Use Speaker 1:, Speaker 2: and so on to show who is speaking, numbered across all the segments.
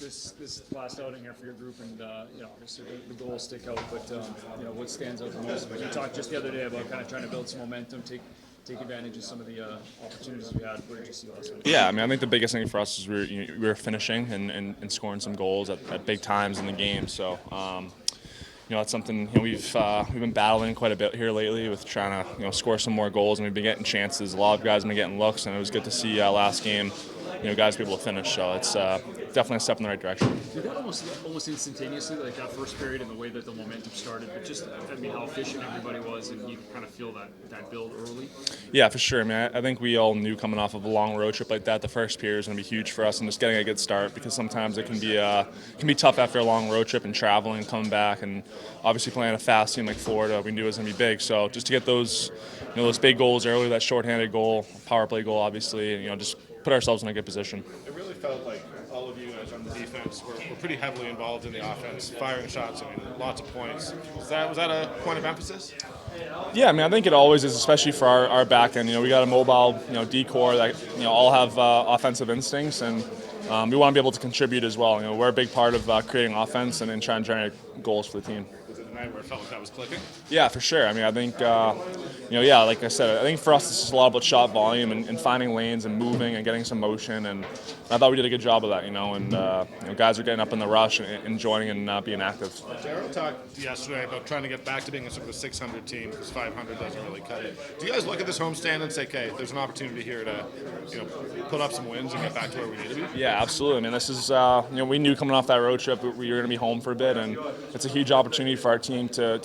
Speaker 1: this last outing here for your group, and obviously the goals stick out. But what stands out the most? You talked just the other day about kind of trying to build some momentum, take advantage of some of the opportunities we had. What did you see last night?
Speaker 2: Yeah, I mean, I think the biggest thing for us is we were finishing and scoring some goals at big times in the game. So. That's something we've been battling quite a bit here lately with trying to score some more goals, and we've been getting chances. A lot of guys have been getting looks, and it was good to see last game guys be able to finish. So it's definitely a step in the right direction.
Speaker 1: Did that almost instantaneously, like that first period and the way that the momentum started, but just how efficient everybody was, and you kind of feel that build early?
Speaker 2: Yeah, for sure. I mean, I think we all knew coming off of a long road trip like that, the first period is going to be huge for us, and just getting a good start, because sometimes it can be tough after a long road trip and traveling and coming back, and obviously playing a fast team like Florida, we knew it was going to be big. So just to get those big goals early, that shorthanded goal, power play goal, obviously, just put ourselves in a good position.
Speaker 3: It really felt like all of you guys on the defense were pretty heavily involved in the offense, firing shots, lots of points. Was that a point of emphasis?
Speaker 2: Yeah, I mean, I think it always is, especially for our back end. We got a mobile, D-core that all have offensive instincts, and we want to be able to contribute as well. We're a big part of creating offense and then trying to generate goals for the team.
Speaker 3: Was it the night where it felt like that was clicking?
Speaker 2: Yeah, for sure. I mean, I think, like I said, I think for us this is a lot about shot volume and finding lanes and moving and getting some motion, and I thought we did a good job of that, and guys are getting up in the rush and joining and being active.
Speaker 3: Jared talked yesterday about trying to get back to being a sort of a 600 team, because 500 doesn't really cut it. Do you guys look at this homestand and say, okay, there's an opportunity here to put up some wins and get back to where we need to be?
Speaker 2: Yeah, absolutely. I mean, this is, we knew coming off that road trip we were going to be home for a bit, and it's a huge opportunity for our team to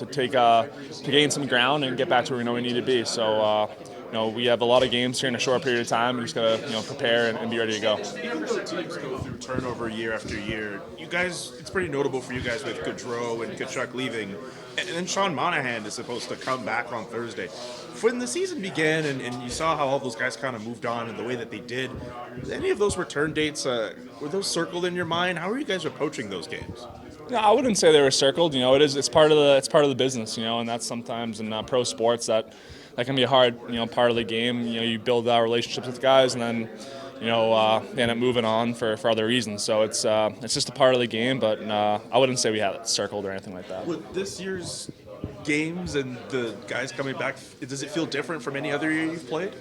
Speaker 2: gain some ground and get back to where we know we need to be. So, we have a lot of games here in a short period of time. We just got to, prepare and be ready to go.
Speaker 4: Even though teams go through turnover year after year, you guys, it's pretty notable for you guys with Gaudreau and Tkachuk leaving. And then Sean Monahan is supposed to come back on Thursday. When the season began and you saw how all those guys kind of moved on and the way that they did, any of those return dates, were those circled in your mind? How are you guys approaching those games?
Speaker 2: No, I wouldn't say they were circled. It's part of the business, and that's sometimes in pro sports that can be a hard, part of the game. You build relationships with guys, and then they end up moving on for other reasons. So it's just a part of the game, but I wouldn't say we had it circled or anything like that.
Speaker 4: With this year's games and the guys coming back, does it feel different from any other year you've played?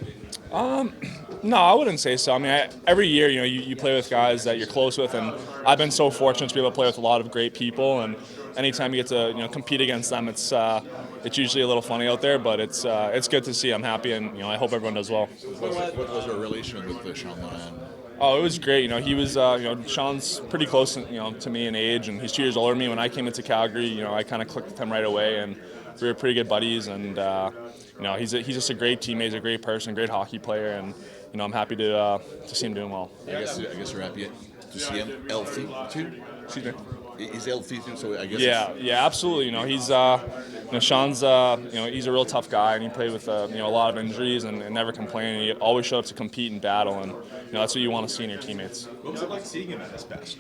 Speaker 2: No, I wouldn't say so. I mean, every year, you play with guys that you're close with, and I've been so fortunate to be able to play with a lot of great people. And anytime you get to compete against them, it's usually a little funny out there, but it's good to see. I'm happy, and I hope everyone does well.
Speaker 5: What was your relation with Sean Monahan?
Speaker 2: Oh, it was great. He was, Sean's pretty close, to me in age, and he's 2 years older than me. When I came into Calgary, I kind of clicked with him right away, and we were pretty good buddies. And he's just a great teammate, he's a great person, great hockey player, and I'm happy to see him doing well.
Speaker 5: I guess you're happy to see him healthy too.
Speaker 2: Excuse me.
Speaker 5: He's healthy too, so I guess.
Speaker 2: Yeah, absolutely. He's Sean's he's a real tough guy, and he played with a lot of injuries and never complained. He always showed up to compete and battle, and that's what you want to see in your teammates.
Speaker 4: What was it like seeing him at his best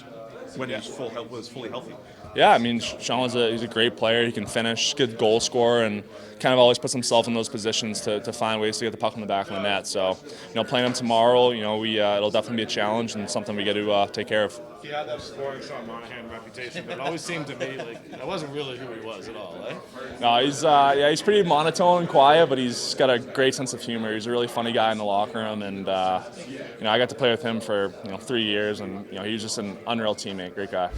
Speaker 4: when he was fully healthy?
Speaker 2: Yeah, I mean, Sean he's a great player. He can finish, good goal scorer, and kind of always puts himself in those positions to find ways to get the puck in the back of the net. So, playing him tomorrow, it'll definitely be a challenge and something we got to take care of.
Speaker 3: He had that scoring Sean Monahan reputation, but it always seemed to me like that wasn't really who he was at all, eh?
Speaker 2: No, he's pretty monotone and quiet, but he's got a great sense of humor. He's a really funny guy in the locker room, and I got to play with him for 3 years, and he was just an unreal teammate, great guy.